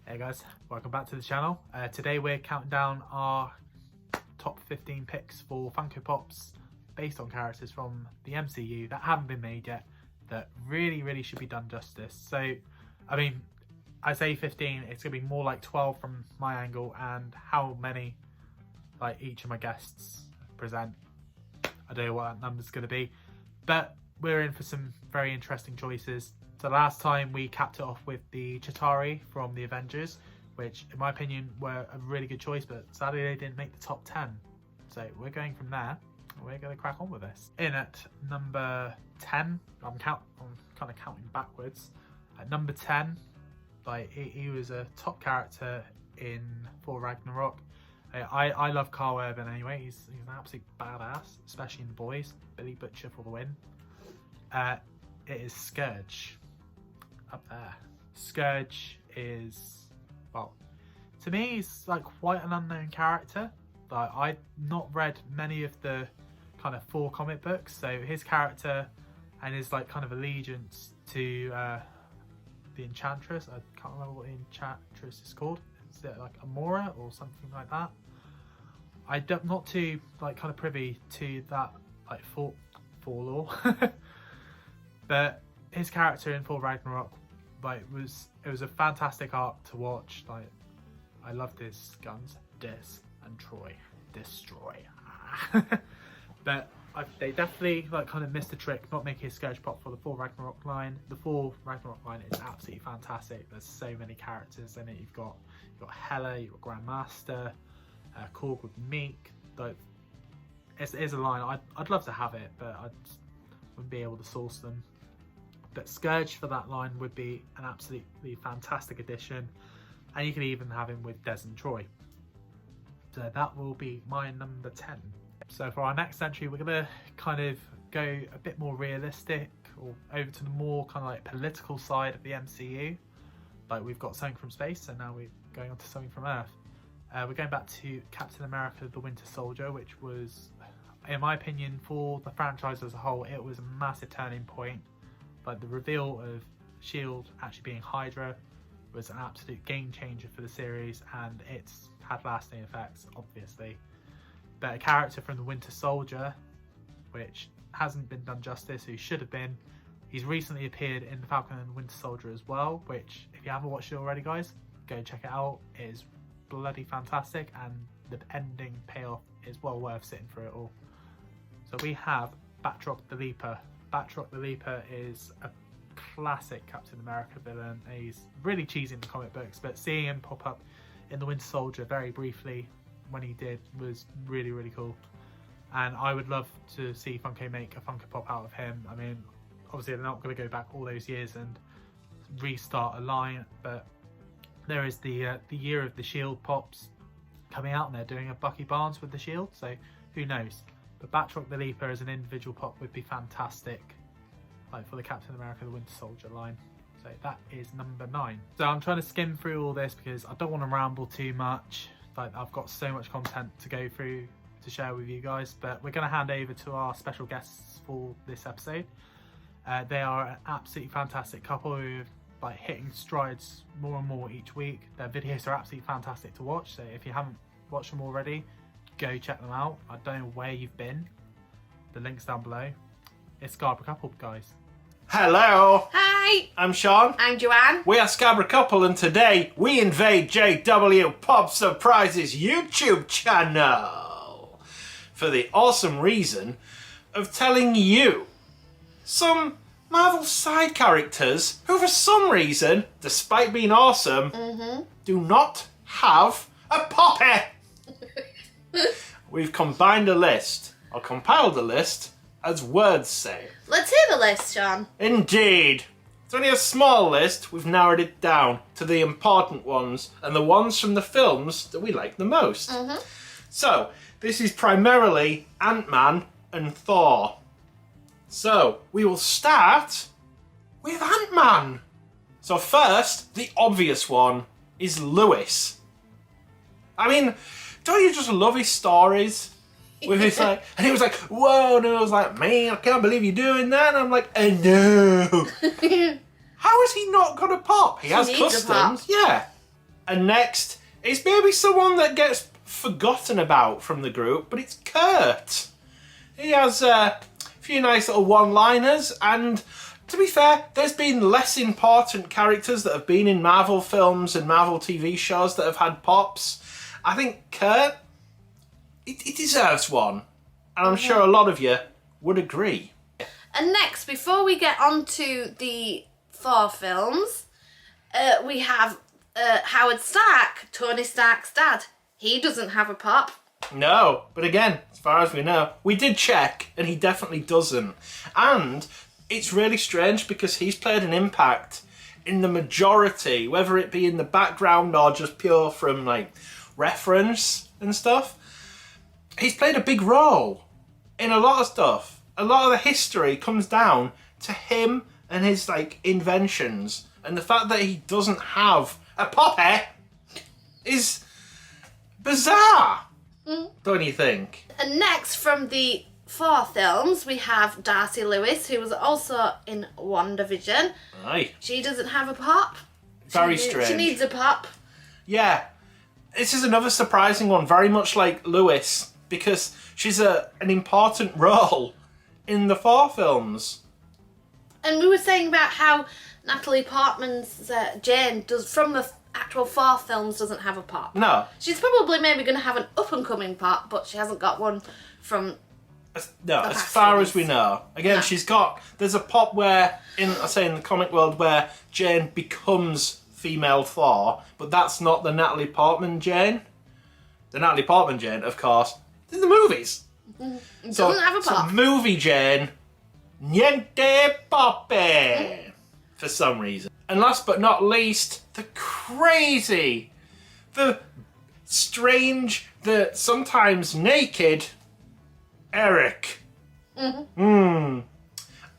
Hey guys, welcome back to the channel. Today we're counting down our top 15 picks for Funko Pops based on characters from the MCU that haven't been made yet, that really should be done justice. So, I mean, I say 15, it's going to be more like 12 from my angle, and how many like each of my guests present, I don't know what that number's going to be, but we're in for some very interesting choices. So last time we capped it off with the Chitauri from the Avengers, which in my opinion were a really good choice, but sadly they didn't make the top 10. So we're going from there. We're going to crack on with this. In at number 10, I'm kind of counting backwards. At number 10, like he was a top character in Thor Ragnarok. I love Carl Urban anyway. He's an absolute badass, especially in the boys. Billy Butcher for the win. It is Scourge. Up there. Scourge is, well, to me he's like quite an unknown character. Like, I've not read many of the kind of Thor comic books, so his character and his like kind of allegiance to the Enchantress, I can't remember what the Enchantress is called. Is it like Amora or something like that? I'm not too like kind of privy to that like Thor lore. But his character in Thor Ragnarok, like, it was a fantastic arc to watch. Like, I loved his guns, Des and Troy, destroy. But they definitely like kind of missed the trick, not making a Scourge pop for the Thor Ragnarok line. The Thor Ragnarok line is absolutely fantastic. There's so many characters in it. You've got Hela, you've got Grandmaster, Korg with Meek. Like, it is a line I'd love to have it, but I wouldn't be able to source them. But Scourge for that line would be an absolutely fantastic addition, and you can even have him with Des and Troy. So that will be my number 10. So for our next entry, we're going to kind of go a bit more realistic, or over to the more kind of like political side of the MCU. Like, we've got something from space, and now we're going on to something from Earth. We're going back to Captain America the Winter Soldier, which was, in my opinion, for the franchise as a whole, it was a massive turning point. Like, the reveal of S.H.I.E.L.D. actually being Hydra was an absolute game changer for the series, and it's had lasting effects, obviously. But a character from the Winter Soldier, which hasn't been done justice, who should have been, he's recently appeared in the Falcon and the Winter Soldier as well, which, if you haven't watched it already, guys, go check it out. It is bloody fantastic, and the ending payoff is well worth sitting through it all. So we have Batroc the Leaper. Batroc the Leaper is a classic Captain America villain. He's really cheesy in the comic books, but seeing him pop up in the Winter Soldier very briefly when he did was really cool. And I would love to see Funko make a Funko Pop out of him. I mean, obviously they're not going to go back all those years and restart a line, but there is the year of the S.H.I.E.L.D. pops coming out, and they're doing a Bucky Barnes with the S.H.I.E.L.D., so who knows. But Batroc the Leaper as an individual pop would be fantastic, like for the Captain America the Winter Soldier line. So that is number 9. So I'm trying to skim through all this because I don't want to ramble too much. Like, I've got so much content to go through to share with you guys, but we're going to hand over to our special guests for this episode. They are an absolutely fantastic couple who are like hitting strides more and more each week. Their videos are absolutely fantastic to watch, so if you haven't watched them already, go check them out. I don't know where you've been. The link's down below. It's Scarborough Couple, guys. Hello. Hi. I'm Sean. I'm Joanne. We are Scarborough Couple, and today we invade JW Pop Surprises YouTube channel for the awesome reason of telling you some Marvel side characters who, for some reason, despite being awesome, do not have a poppy. We've combined a list, or compiled a list, as words say. Let's hear the list, Sean. Indeed. It's only a small list. We've narrowed it down to the important ones and the ones from the films that we like the most. So, this is primarily Ant-Man and Thor. So, we will start with Ant-Man. So first, the obvious one is Lewis. I mean, don't you just love his stories? With his like, and he was like, whoa, and I was like, man, I can't believe you're doing that. And I'm like, I know. How has he not got a pop? He has needs a customs, yeah. And next is maybe someone that gets forgotten about from the group, but it's Kurt. He has a few nice little one-liners, and to be fair, there's been less important characters that have been in Marvel films and Marvel TV shows that have had pops. I think Kurt, he deserves one, and I'm sure a lot of you would agree. And next, before we get on to the Thor films, we have Howard Stark, Tony Stark's dad. He doesn't have a pop. No, but again, as far as we know, we did check, and he definitely doesn't. And it's really strange because he's played an impact in the majority, whether it be in the background or just pure from like reference and stuff. He's played a big role in a lot of stuff. A lot of the history comes down to him and his like inventions, and the fact that he doesn't have a poppy is bizarre. Don't you think? And next, from the Thor films, we have Darcy Lewis, who was also in WandaVision. Aye. She doesn't have a pop. Very strange. She needs a pop. Yeah. This is another surprising one, very much like Lewis, because she's an important role in the Thor films. And we were saying about how Natalie Portman's Jane does, from the actual Thor films, doesn't have a pop. No. She's probably maybe going to have an up-and-coming pop, but she hasn't got one from... No, as far as we know. Again, No. there's a pop where, in the comic world, where Jane becomes female Thor, but that's not the Natalie Portman Jane. The Natalie Portman Jane, of course, in the movies. Doesn't have a pop. So movie Jane, niente poppe, for some reason. And last but not least, the crazy, the strange, the sometimes naked Eric. I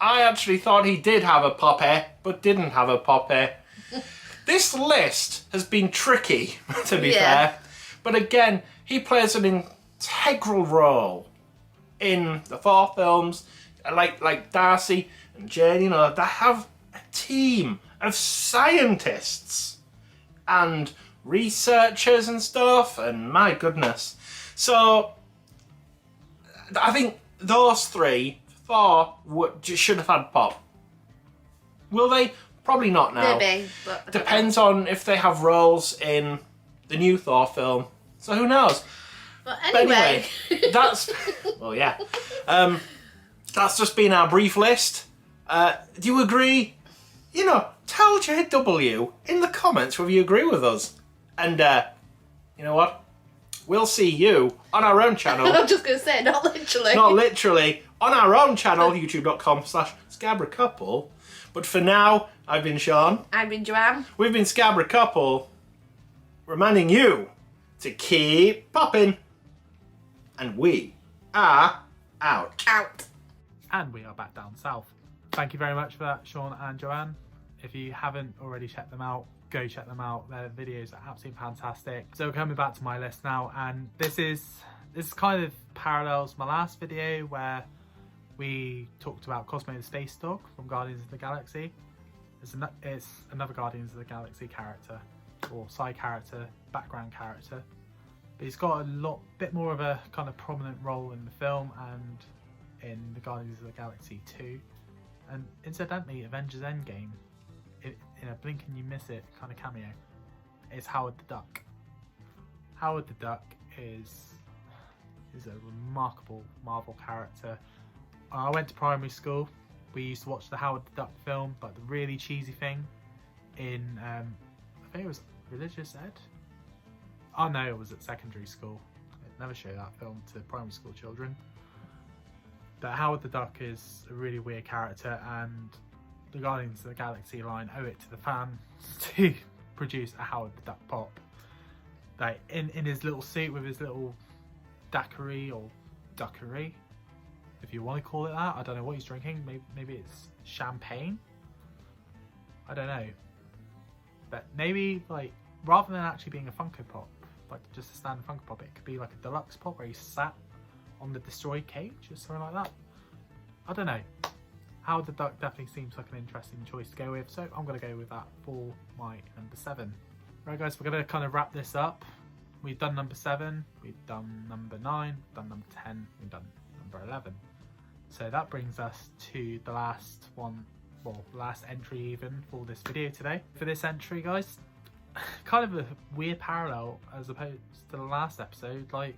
actually thought he did have a poppy, but didn't have a poppy. This list has been tricky, to be fair. But again, he plays an integral role in the Thor films, like Darcy and Jane, you know, they have a team of scientists and researchers and stuff, and my goodness. So, I think those three, Thor, should have had pop. Will they? Probably not now. Maybe, but I don't Depends on if they have roles in the new Thor film. So who knows? But anyway. That's... Well, yeah. That's just been our brief list. Do you agree? You know, tell JW in the comments whether you agree with us. And, you know what? We'll see you on our own channel. I'm just going to say, not literally. Not literally. On our own channel, youtube.com/Scabra Couple. But for now, I've been Sean. I've been Joanne. We've been Scabra Couple, reminding you to keep popping. And we are out. Out. And we are back down south. Thank you very much for that, Sean and Joanne. If you haven't already checked them out, go check them out. Their videos are absolutely fantastic. So coming back to my list now, and this kind of parallels my last video where we talked about Cosmo the Space Dog from Guardians of the Galaxy. It's another Guardians of the Galaxy character, or side character, background character. But he's got a bit more of a kind of prominent role in the film and in the Guardians of the Galaxy 2. And incidentally, Avengers Endgame, in a blink and you miss it kind of cameo, is Howard the Duck. Howard the Duck is a remarkable Marvel character. I went to primary school. We used to watch the Howard the Duck film, like the really cheesy thing in, I think it was religious ed? Oh no, it was at secondary school. It never showed that film to primary school children. But Howard the Duck is a really weird character, and the Guardians of the Galaxy line owe it to the fans to produce a Howard the Duck pop. Like in his little suit with his little daiquiri or duckery, if you want to call it that. I don't know what he's drinking. Maybe it's champagne. I don't know. But maybe like rather than actually being a Funko Pop, like just a standard Funko Pop, it could be like a deluxe pop where he's sat on the destroyed cage or something like that. I don't know. Howard the Duck definitely seems like an interesting choice to go with, so I'm going to go with that for my number 7. Right guys, we're going to kind of wrap this up. We've done number 7, we've done number 9, we've done number 10, we've done number 11. So that brings us to the last one, well, last entry even for this video today. For this entry guys, kind of a weird parallel as opposed to the last episode, like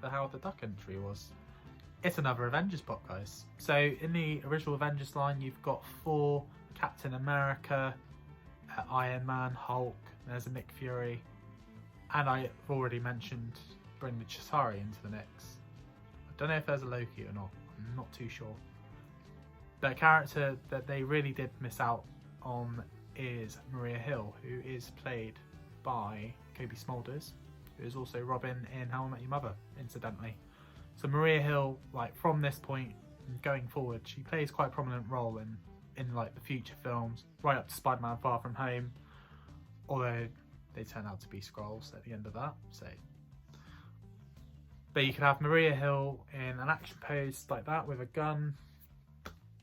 the Howard the Duck entry was. It's another Avengers pop guys. So in the original Avengers line you've got Thor, Captain America, Iron Man, Hulk, there's a Nick Fury, and I've already mentioned bring the Chitauri into the mix. I don't know if there's a Loki or not, I'm not too sure. The character that they really did miss out on is Maria Hill, who is played by Kobe Smulders, who is also Robin in How I Met Your Mother, incidentally. So Maria Hill, like from this point going forward, she plays quite a prominent role in like the future films, right up to Spider-Man Far From Home, although they turn out to be Skrulls at the end of that. So, but you can have Maria Hill in an action pose like that with a gun,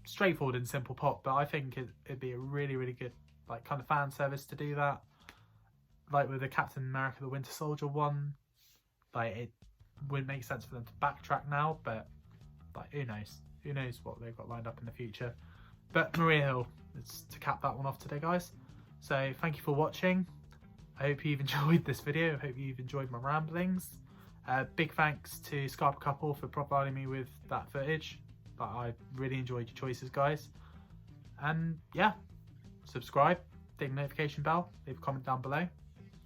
straightforward and simple pop. But I think it'd be a really, really good like kind of fan service to do that. Like with the Captain America the Winter Soldier one, like it wouldn't make sense for them to backtrack now, but like who knows what they've got lined up in the future. But Maria Hill is to cap that one off today guys. So thank you for watching. I hope you've enjoyed this video. I hope you've enjoyed my ramblings. Big thanks to Scarpa Couple for providing me with that footage. But I really enjoyed your choices guys. And yeah, subscribe, ding the notification bell, leave a comment down below,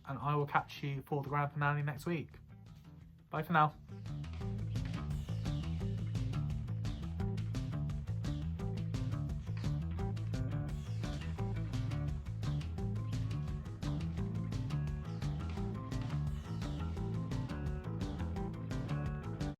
and I will catch you for the grand finale next week. Bye for now.